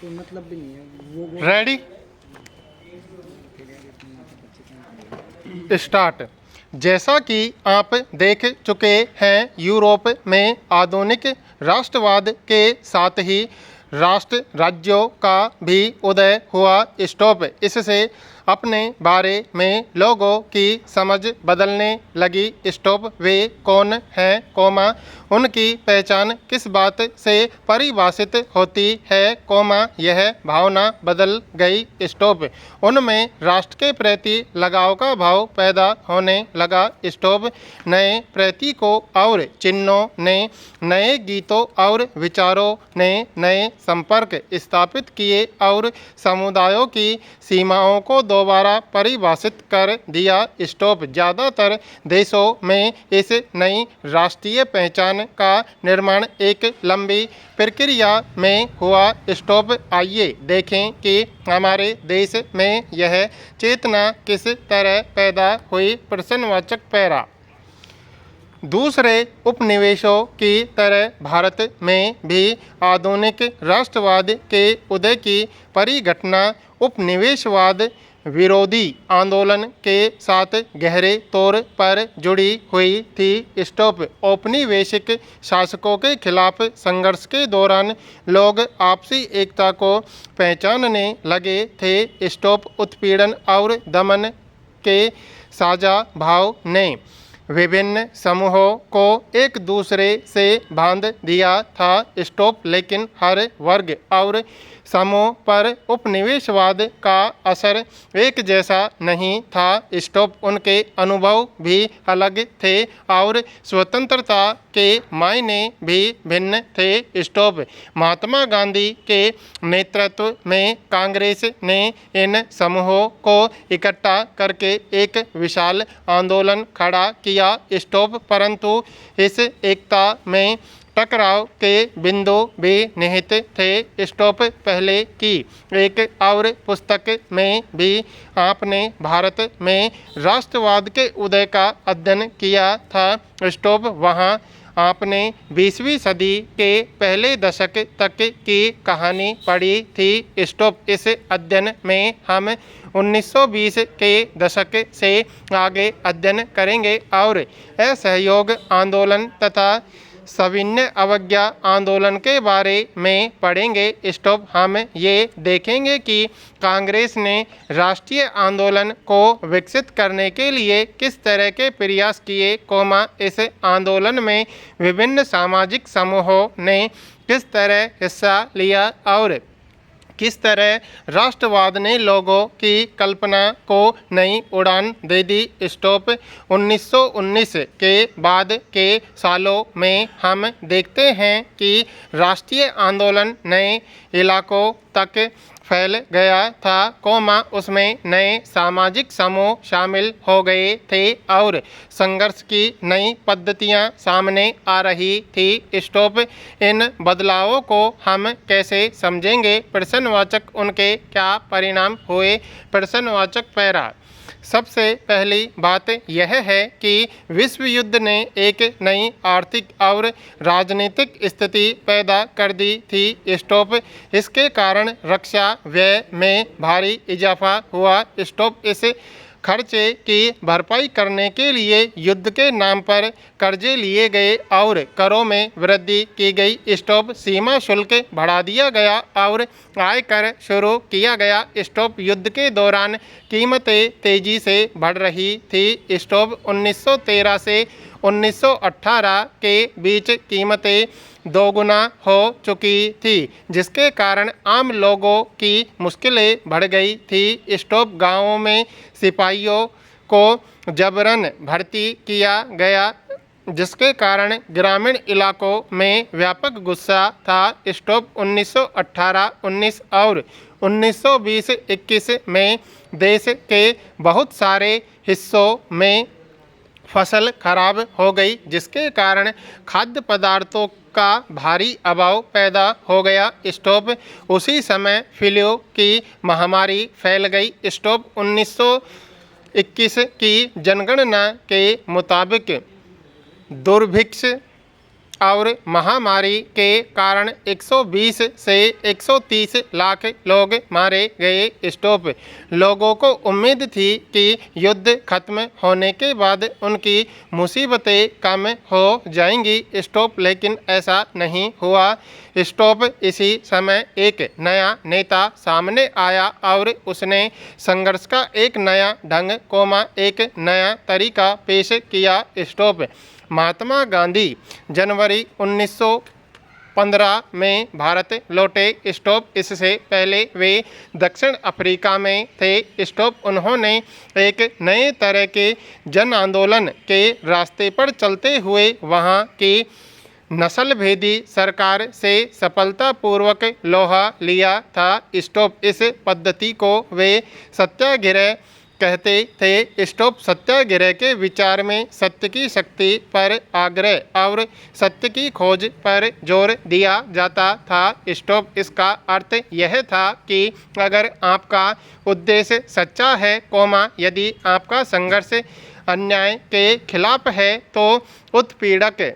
कोई मतलब भी नहीं है वो रेडी स्टार्ट। जैसा कि आप देख चुके हैं, यूरोप में आधुनिक राष्ट्रवाद के साथ ही राष्ट्र राज्यों का भी उदय हुआ। स्टॉप। इससे अपने बारे में लोगों की समझ बदलने लगी। स्टॉप। वे कौन हैं, कोमा, उनकी पहचान किस बात से परिभाषित होती है, कोमा, यह भावना बदल गई। स्टॉप। उनमें राष्ट्र के प्रति लगाव का भाव पैदा होने लगा। स्टॉप। नए प्रतीकों और चिन्हों ने, नए गीतों और विचारों ने नए संपर्क स्थापित किए और समुदायों की सीमाओं को दोबारा परिभाषित कर दिया। स्टॉप। ज़्यादातर देशों में इस नई राष्ट्रीय पहचान का निर्माण एक लंबी प्रक्रिया में हुआ। स्टॉप। आइए देखें कि हमारे देश में यह चेतना किस तरह पैदा हुई। प्रश्नवाचक पैरा। दूसरे उपनिवेशों की तरह भारत में भी आधुनिक राष्ट्रवाद के उदय की परिघटना उपनिवेशवाद विरोधी आंदोलन के साथ गहरे तौर पर जुड़ी हुई थी। स्टॉप। औपनिवेशिक शासकों के खिलाफ संघर्ष के दौरान लोग आपसी एकता को पहचानने लगे थे। स्टॉप। उत्पीड़न और दमन के साझा भाव ने विभिन्न समूहों को एक दूसरे से बांध दिया था। स्टॉप। लेकिन हर वर्ग और समूह पर उपनिवेशवाद का असर एक जैसा नहीं था। स्टॉप। उनके अनुभव भी अलग थे और स्वतंत्रता के मायने भी भिन्न थे। स्टॉप। महात्मा गांधी के नेतृत्व में कांग्रेस ने इन समूहों को इकट्ठा करके एक विशाल आंदोलन खड़ा किया। स्टॉप। परंतु इस एकता में टकराव के बिंदु भी निहित थे। स्टॉप। पहले की एक और पुस्तक में भी आपने भारत में राष्ट्रवाद के उदय का अध्ययन किया था। स्टॉप। वहाँ आपने 20वीं सदी के पहले दशक तक की कहानी पढ़ी थी। स्टॉप। इस अध्ययन में हम 1920 के दशक से आगे अध्ययन करेंगे और असहयोग आंदोलन तथा सविनय अवज्ञा आंदोलन के बारे में पढ़ेंगे। स्टॉप। हम ये देखेंगे कि कांग्रेस ने राष्ट्रीय आंदोलन को विकसित करने के लिए किस तरह के प्रयास किए, कोमा, इस आंदोलन में विभिन्न सामाजिक समूहों ने किस तरह हिस्सा लिया और किस तरह राष्ट्रवाद ने लोगों की कल्पना को नई उड़ान दे दी। स्टॉप। 1919 के बाद के सालों में हम देखते हैं कि राष्ट्रीय आंदोलन नए इलाकों तक फैल गया था, कोमा, उसमें नए सामाजिक समूह शामिल हो गए थे और संघर्ष की नई पद्धतियां सामने आ रही थी। स्टॉप। इन बदलावों को हम कैसे समझेंगे? प्रश्नवाचक। उनके क्या परिणाम हुए? प्रश्नवाचक पैरा। सबसे पहली बात यह है कि विश्व युद्ध ने एक नई आर्थिक और राजनीतिक स्थिति पैदा कर दी थी। स्टॉप। इसके कारण रक्षा व्यय में भारी इजाफा हुआ। स्टॉप। इस खर्चे की भरपाई करने के लिए युद्ध के नाम पर कर्जे लिए गए और करों में वृद्धि की गई। स्टॉप। सीमा शुल्क बढ़ा दिया गया और आयकर शुरू किया गया। स्टॉप। युद्ध के दौरान कीमतें तेजी से बढ़ रही थी। स्टॉप। 1913 से 1918 के बीच कीमतें दोगुना हो चुकी थी, जिसके कारण आम लोगों की मुश्किलें बढ़ गई थी। स्टॉप। गांवों में सिपाहियों को जबरन भर्ती किया गया, जिसके कारण ग्रामीण इलाकों में व्यापक गुस्सा था। स्टॉप। 1918-19 और 1920-21 में देश के बहुत सारे हिस्सों में फसल खराब हो गई, जिसके कारण खाद्य पदार्थों का भारी अभाव पैदा हो गया। स्टॉप। उसी समय फ्लू की महामारी फैल गई। स्टॉप। 1921 की जनगणना के मुताबिक दुर्भिक्ष और महामारी के कारण 120 से 130 लाख लोग मारे गए। स्टॉप। लोगों को उम्मीद थी कि युद्ध खत्म होने के बाद उनकी मुसीबतें कम हो जाएंगी। स्टॉप। लेकिन ऐसा नहीं हुआ। स्टॉप। इसी समय एक नया नेता सामने आया और उसने संघर्ष का एक नया ढंग एक नया तरीका पेश किया। स्टॉप। महात्मा गांधी जनवरी 1915 में भारत लौटे। स्टॉप। इससे पहले वे दक्षिण अफ्रीका में थे। स्टॉप। उन्होंने एक नए तरह के जन आंदोलन के रास्ते पर चलते हुए वहाँ की नस्ल भेदी सरकार से सफलतापूर्वक लोहा लिया था। स्टॉप। इस पद्धति को वे सत्याग्रह कहते थे। स्टॉप। सत्याग्रह के विचार में सत्य की शक्ति पर आग्रह और सत्य की खोज पर जोर दिया जाता था। स्टॉप। इसका अर्थ यह था कि अगर आपका उद्देश्य सच्चा है, यदि आपका संघर्ष अन्याय के खिलाफ है, तो उत्पीड़क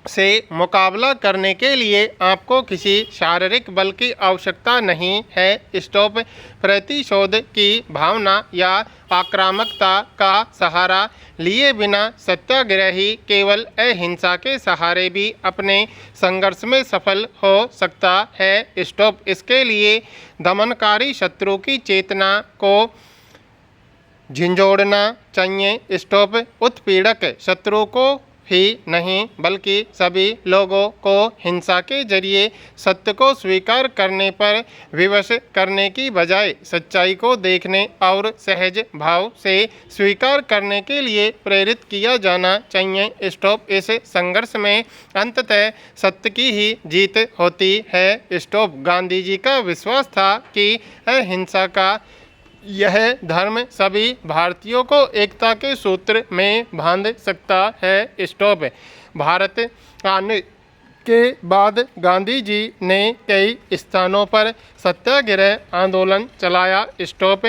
से मुकाबला करने के लिए आपको किसी शारीरिक बल की आवश्यकता नहीं है। स्टॉप। प्रतिशोध की भावना या आक्रामकता का सहारा लिए बिना सत्याग्रही केवल अहिंसा के सहारे भी अपने संघर्ष में सफल हो सकता है। स्टॉप। इसके लिए दमनकारी शत्रु की चेतना को झिंझोड़ना चाहिए। स्टॉप। उत्पीड़क शत्रु को ही नहीं बल्कि सभी लोगों को हिंसा के जरिए सत्य को स्वीकार करने पर विवश करने की बजाय सच्चाई को देखने और सहज भाव से स्वीकार करने के लिए प्रेरित किया जाना चाहिए। स्टॉप। इस संघर्ष में अंततः सत्य की ही जीत होती है। स्टॉप। गांधी जी का विश्वास था कि अहिंसा का यह धर्म सभी भारतीयों को एकता के सूत्र में बांध सकता है। स्टॉप। भारत आने के बाद गांधी जी ने कई स्थानों पर सत्याग्रह आंदोलन चलाया। स्टॉप।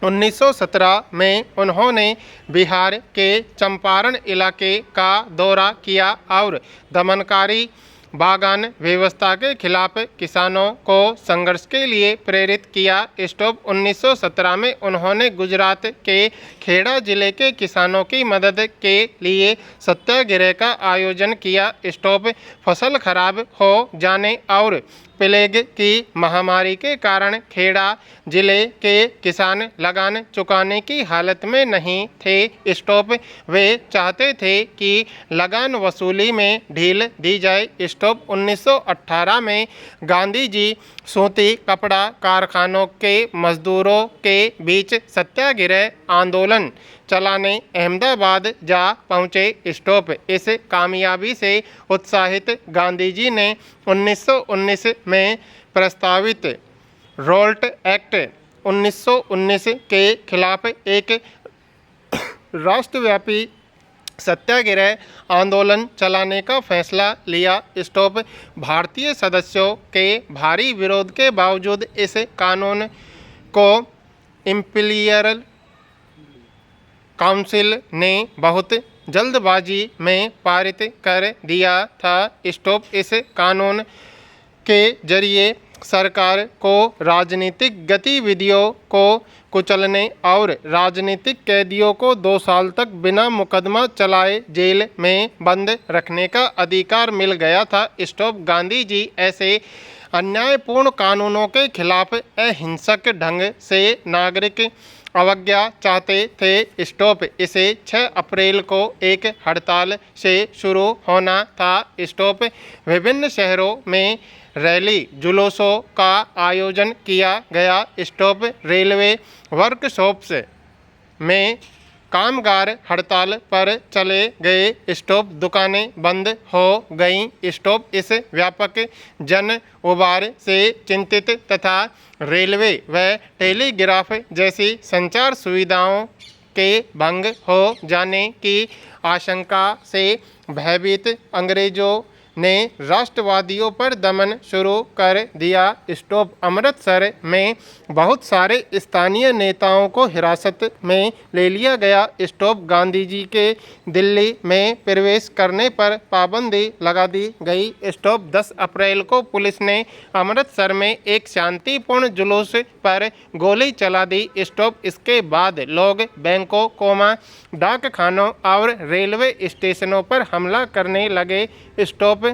1917 में उन्होंने बिहार के चंपारण इलाके का दौरा किया और दमनकारी बागान व्यवस्था के खिलाफ किसानों को संघर्ष के लिए प्रेरित किया। स्टॉप। 1917 में उन्होंने गुजरात के खेड़ा जिले के किसानों की मदद के लिए सत्याग्रह का आयोजन किया। स्टॉप। फसल खराब हो जाने और प्लेग की महामारी के कारण खेड़ा जिले के किसान लगान चुकाने की हालत में नहीं थे। स्टॉप। वे चाहते थे कि लगान वसूली में ढील दी जाए। स्टॉप। 1918 में गांधी जी सूती कपड़ा कारखानों के मजदूरों के बीच सत्याग्रह आंदोलन चलाने अहमदाबाद जा पहुँचे। स्टॉप। इस कामयाबी से उत्साहित गांधी जी ने 1919 में प्रस्तावित रोल्ट एक्ट 1919 के खिलाफ एक राष्ट्रव्यापी सत्याग्रह आंदोलन चलाने का फैसला लिया। स्टॉप। भारतीय सदस्यों के भारी विरोध के बावजूद इस कानून को इम्पीरियल काउंसिल ने बहुत जल्दबाजी में पारित कर दिया था। स्टॉप। इस कानून के जरिए सरकार को राजनीतिक गतिविधियों को कुचलने और राजनीतिक कैदियों को 2 साल तक बिना मुकदमा चलाए जेल में बंद रखने का अधिकार मिल गया था। स्टॉप। गांधी जी ऐसे अन्यायपूर्ण कानूनों के खिलाफ अहिंसक ढंग से नागरिक अवज्ञा चाहते थे। स्टॉप। इसे 6 अप्रैल को एक हड़ताल से शुरू होना था। स्टॉप। विभिन्न शहरों में रैली जुलूसों का आयोजन किया गया। स्टॉप। रेलवे वर्कशॉप्स में कामगार हड़ताल पर चले गए। स्टॉप। दुकानें बंद हो गईं। स्टॉप। इस व्यापक जन उबार से चिंतित तथा रेलवे व टेलीग्राफ जैसी संचार सुविधाओं के भंग हो जाने की आशंका से भयभीत अंग्रेजों ने राष्ट्रवादियों पर दमन शुरू कर दिया। स्टॉप अमृतसर में बहुत सारे स्थानीय नेताओं को हिरासत में ले लिया गया। स्टॉप गांधी जी के दिल्ली में प्रवेश करने पर पाबंदी लगा दी गई। स्टॉप 10 अप्रैल को पुलिस ने अमृतसर में एक शांतिपूर्ण जुलूस पर गोली चला दी। स्टॉप इसके बाद लोग बैंकों, डाक खानों और रेलवे स्टेशनों पर हमला करने लगे। स्टॉप